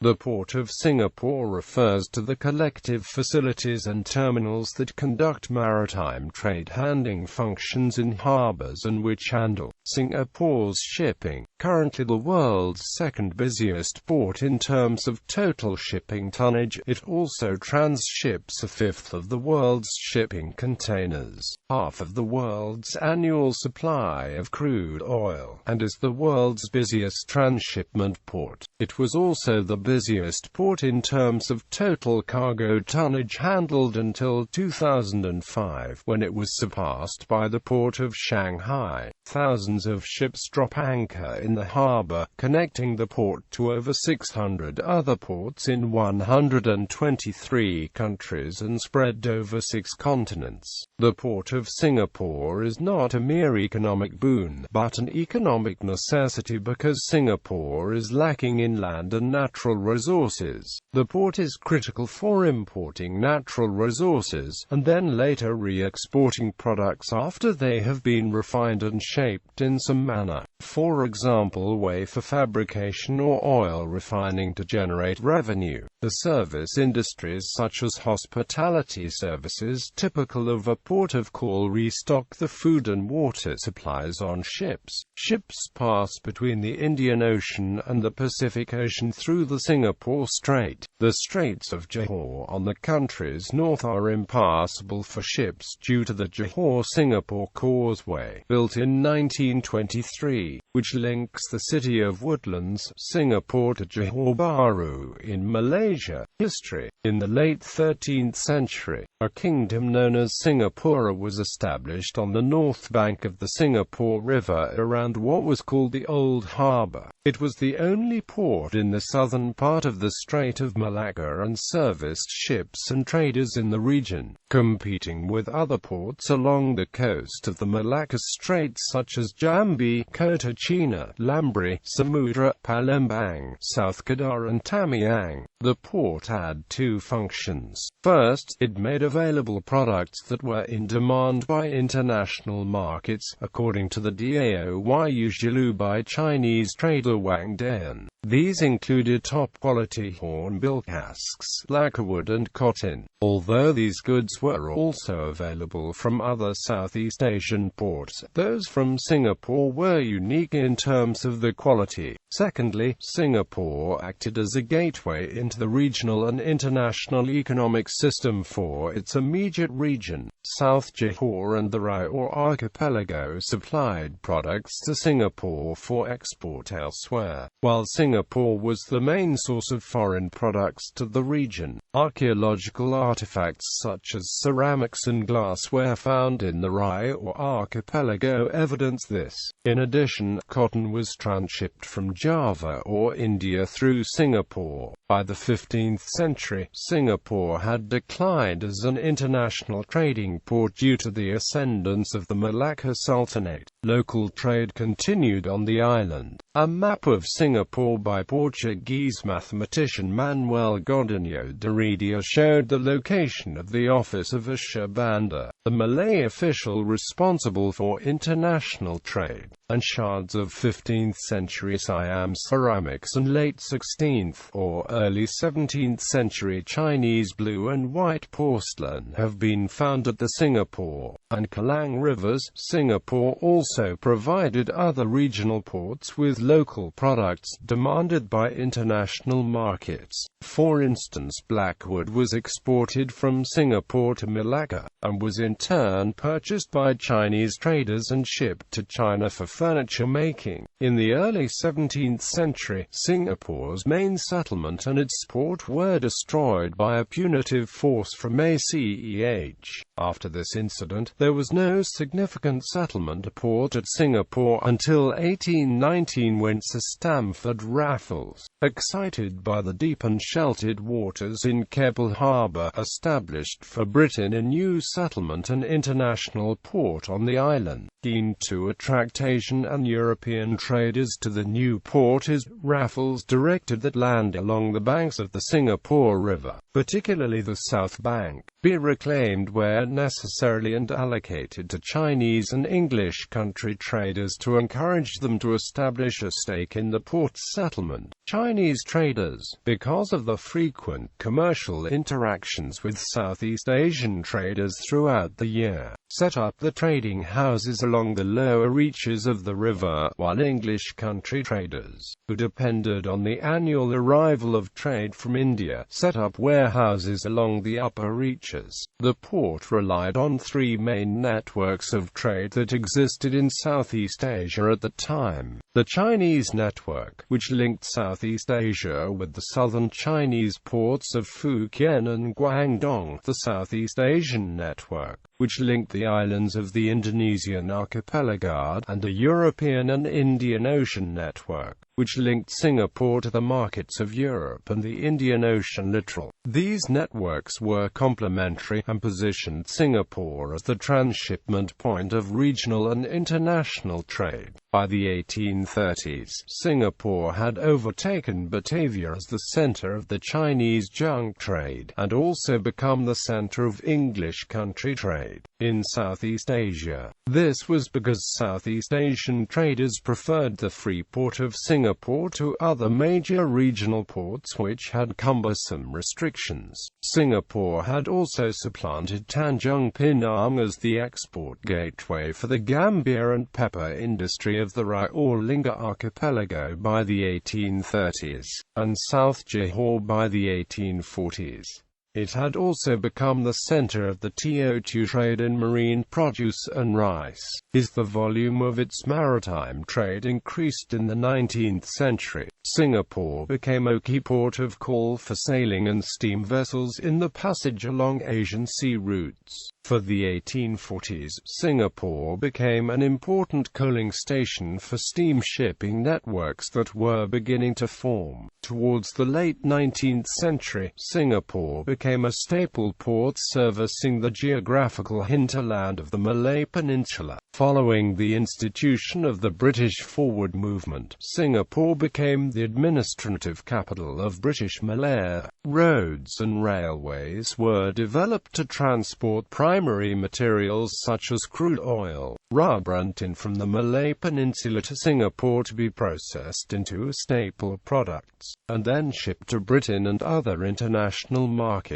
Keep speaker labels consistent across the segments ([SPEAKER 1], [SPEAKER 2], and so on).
[SPEAKER 1] The Port of Singapore refers to the collective facilities and terminals that conduct maritime trade handling functions in harbours and which handle Singapore's shipping. Currently the world's second busiest port in terms of total shipping tonnage, it also transships a fifth of the world's shipping containers, half of the world's annual supply of crude oil, and is the world's busiest transshipment port. It was also the busiest port in terms of total cargo tonnage handled until 2005, when it was surpassed by the Port of Shanghai. Thousands of ships drop anchor in the harbour, connecting the port to over 600 other ports in 123 countries and spread over 6 continents. The Port of Singapore is not a mere economic boon, but an economic necessity because Singapore is lacking in land and natural resources. The port is critical for importing natural resources, and then later re-exporting products after they have been refined and shaped in some manner. For example, wafer fabrication or oil refining to generate revenue. The service industries such as hospitality services, typical of a port of call, restock the food and water supplies on ships. Ships pass between the Indian Ocean and the Pacific Ocean through the Singapore Strait. The Straits of Johor on the country's north are impassable for ships due to the Johor-Singapore Causeway, built in 1923, which links the city of Woodlands, Singapore to Johor Bahru in Malaysia History. In the late 13th century, a kingdom known as Singapura was established on the north bank of the Singapore River around what was called the Old Harbour. It was the only port in the southern part of the Strait of Malacca and serviced ships and traders in the region, competing with other ports along the coast of the Malacca Straits such as Jambi, Kota China, Lambri, Samudra, Palembang, South Kedah and Tamiang. The port had two functions. First, it made available products that were in demand by international markets, according to the Daoy Zhilu by Chinese trader Wang Dan. These included top-quality hornbill casks, lacquerwood and cotton, although these goods were also available from other Southeast Asian ports. Those from Singapore were unique in terms of the quality. Secondly, Singapore acted as a gateway into the regional and international economic system for its immediate region. South Johor and the Rai or archipelago supplied products to Singapore for export elsewhere, while Singapore was the main source of foreign products to the region. Archaeological artifacts such as ceramics and glassware found in the Rai or archipelago evidence this. In addition, cotton was transshipped from Java or India through Singapore. By the 15th century, Singapore had declined as an international trading port due to the ascendance of the Malacca Sultanate. Local trade continued on the island. A map of Singapore by Portuguese mathematician Manuel Godinho de Heredia showed the location of the office of Asia Banda, the Malay official responsible for international trade, and shards of 15th century Siam ceramics and late 16th or early 17th century Chinese blue and white porcelain have been found at the Singapore and Kelang rivers. Singapore also provided other regional ports with local products demanded by international markets. For instance, blackwood was exported from Singapore to Malacca, and was in turn purchased by Chinese traders and shipped to China for furniture making. In the early 17th century, Singapore's main settlement and its port were destroyed by a punitive force from ACEH. After this incident, there was no significant settlement or port at Singapore until 1819 when Sir Stamford Raffles, excited by the deep and sheltered waters in Keppel Harbour, established for Britain a new settlement and international port on the island. Keen to attract Asian and European traders to the new port, Raffles directed that land along the banks of the Singapore River, particularly the south bank, be reclaimed where necessary and allocated to Chinese and English country traders to encourage them to establish a stake in the port settlement. Chinese traders, because of the frequent commercial interactions with Southeast Asian traders throughout the year, set up the trading houses along the lower reaches of the river, while English country traders, who depended on the annual arrival of trade from India, set up warehouses along the upper reaches. The port relied on three main networks of trade that existed in Southeast Asia at the time. The Chinese network, which linked Southeast Asia with the southern Chinese ports of Fujian and Guangdong. The Southeast Asian network, which linked the islands of the Indonesian archipelago, and the European and Indian Ocean network, which linked Singapore to the markets of Europe and the Indian Ocean littoral. These networks were complementary and positioned Singapore as the transshipment point of regional and international trade. By the 1830s, Singapore had overtaken Batavia as the center of the Chinese junk trade, and also become the center of English country trade in Southeast Asia. This was because Southeast Asian traders preferred the free port of Singapore to other major regional ports which had cumbersome restrictions. Singapore had also supplanted Tanjung Pinang as the export gateway for the gambia and pepper industry of the Rai-or-Lingga archipelago by the 1830s, and South Johor by the 1840s. It had also become the center of the Teochew trade in marine produce and rice. As the volume of its maritime trade increased in the 19th century, Singapore became a key port of call for sailing and steam vessels in the passage along Asian sea routes. For the 1840s, Singapore became an important coaling station for steam shipping networks that were beginning to form. Towards the late 19th century, Singapore became a staple port servicing the geographical hinterland of the Malay Peninsula. Following the institution of the British Forward Movement, Singapore became the administrative capital of British Malaya. Roads and railways were developed to transport primary materials such as crude oil, rubber and tin from the Malay Peninsula to Singapore to be processed into staple products, and then shipped to Britain and other international markets.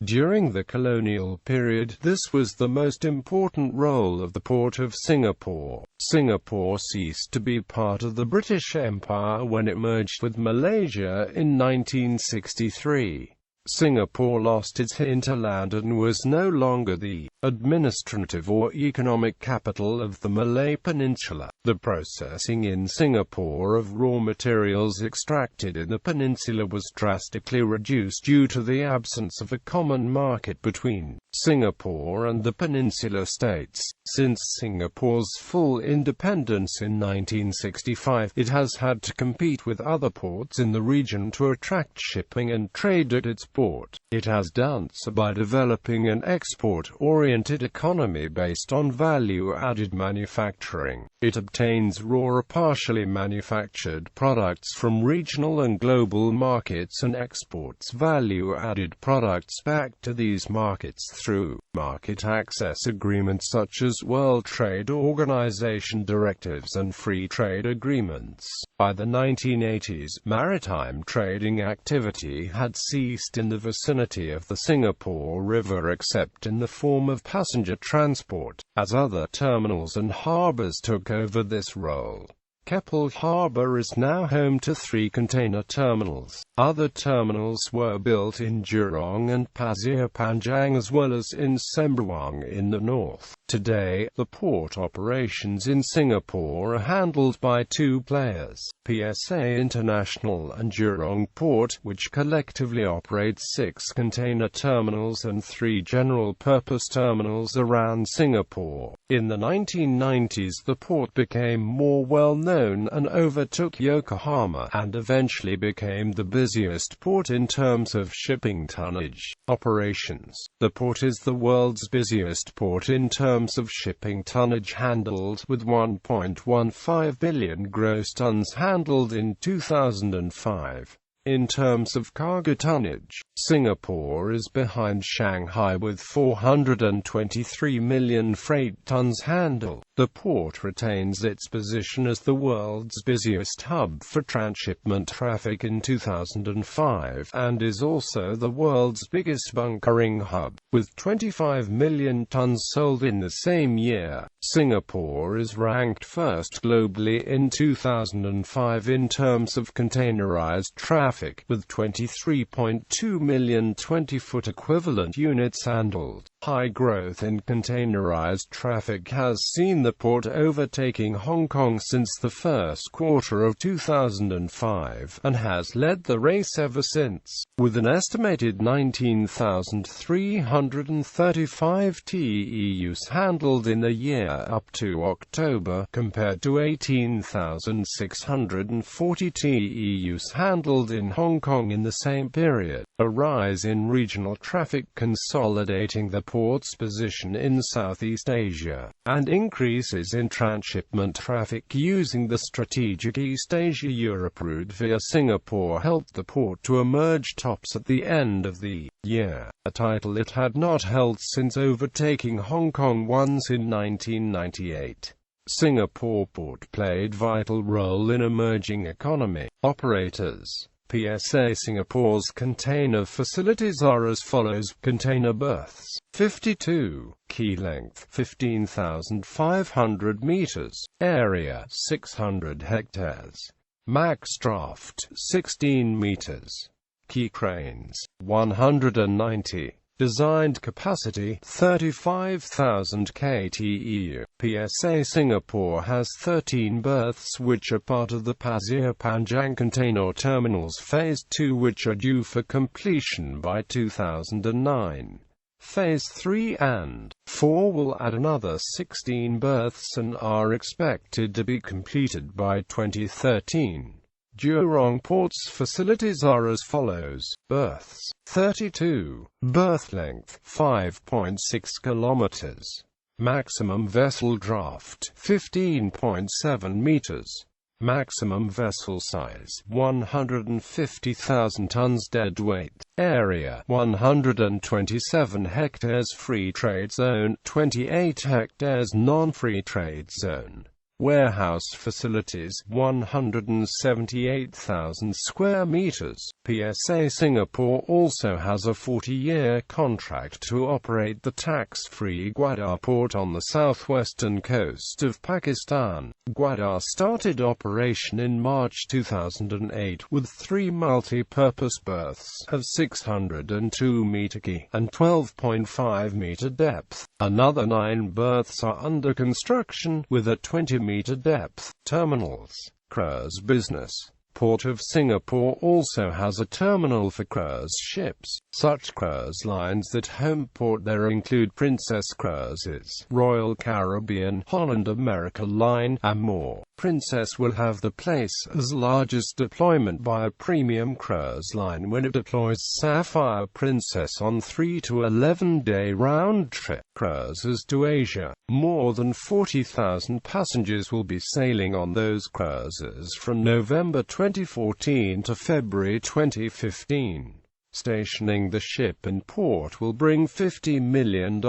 [SPEAKER 1] During the colonial period, this was the most important role of the Port of Singapore. Singapore ceased to be part of the British Empire when it merged with Malaysia in 1963. Singapore lost its hinterland and was no longer the administrative or economic capital of the Malay Peninsula. The processing in Singapore of raw materials extracted in the peninsula was drastically reduced due to the absence of a common market between Singapore and the Peninsula states. Since Singapore's full independence in 1965, it has had to compete with other ports in the region to attract shipping and trade at its port. It has done so by developing an export-oriented economy based on value-added manufacturing. It obtains raw or partially manufactured products from regional and global markets and exports value-added products back to these markets through market access agreements such as World Trade Organization directives and free trade agreements. By the 1980s, maritime trading activity had ceased in the vicinity of the Singapore River except in the form of passenger transport, as other terminals and harbours took over this role. Keppel Harbour is now home to 3 container terminals. Other terminals were built in Jurong and Pasir Panjang as well as in Sembawang in the north. Today, the port operations in Singapore are handled by 2 players, PSA International and Jurong Port, which collectively operate 6 container terminals and 3 general-purpose terminals around Singapore. In the 1990s, the port became more well-known and overtook Yokohama, and eventually became the busiest port in terms of shipping tonnage operations. The port is the world's busiest port in terms of shipping tonnage handled, with 1.15 billion gross tons handled in 2005. In terms of cargo tonnage, Singapore is behind Shanghai with 423 million freight tons handled. The port retains its position as the world's busiest hub for transshipment traffic in 2005, and is also the world's biggest bunkering hub, with 25 million tons sold in the same year. Singapore is ranked first globally in 2005 in terms of containerized traffic, with 23.2 million 20-foot equivalent units handled. High growth in containerized traffic has seen the port overtaking Hong Kong since the first quarter of 2005, and has led the race ever since, with an estimated 19,335 TEUs handled in the year up to October, compared to 18,640 TEUs handled in Hong Kong in the same period. A rise in regional traffic consolidating the port's position in Southeast Asia, and increases in transshipment traffic using the strategic East Asia-Europe route via Singapore helped the port to emerge tops at the end of the year, a title it had not held since overtaking Hong Kong once in 1998. Singapore Port played vital role in emerging economy operators. PSA Singapore's container facilities are as follows: container berths 52, quay length 15,500 meters, area 600 hectares, max draft 16 meters, quay cranes 190. Designed capacity 35,000 KTEU. PSA Singapore has 13 berths which are part of the Pasir Panjang Container Terminals Phase 2, which are due for completion by 2009. Phase 3 and 4 will add another 16 berths and are expected to be completed by 2013. Jurong Port's facilities are as follows: berths 32, berth length 5.6 kilometers, maximum vessel draft 15.7 meters, maximum vessel size 150,000 tons deadweight, area 127 hectares, free trade zone 28 hectares, non-free trade zone. Warehouse facilities 178,000 square meters. PSA Singapore also has a 40-year contract to operate the tax-free Gwadar port on the southwestern coast of Pakistan. Gwadar started operation in March 2008 with 3 multi-purpose berths of 602-meter quay and 12.5-meter depth. Another 9 berths are under construction with a 20-meter depth. Terminals. Cruise business. Port of Singapore also has a terminal for cruise ships. Such cruise lines that home port there include Princess Cruises, Royal Caribbean, Holland America Line, and more. Princess will have the place's largest deployment by a premium cruise line when it deploys Sapphire Princess on 3 to 11-day round-trip cruises to Asia. More than 40,000 passengers will be sailing on those cruises from November 2014 to February 2015. Stationing the ship in port will bring $50 million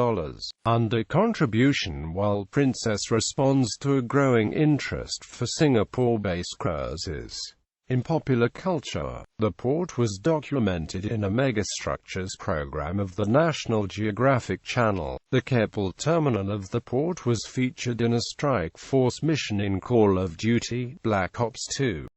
[SPEAKER 1] under contribution, while Princess responds to a growing interest for Singapore-based cruises. In popular culture, the port was documented in a megastructures program of the National Geographic Channel. The Keppel terminal of the port was featured in a strike force mission in Call of Duty: Black Ops 2.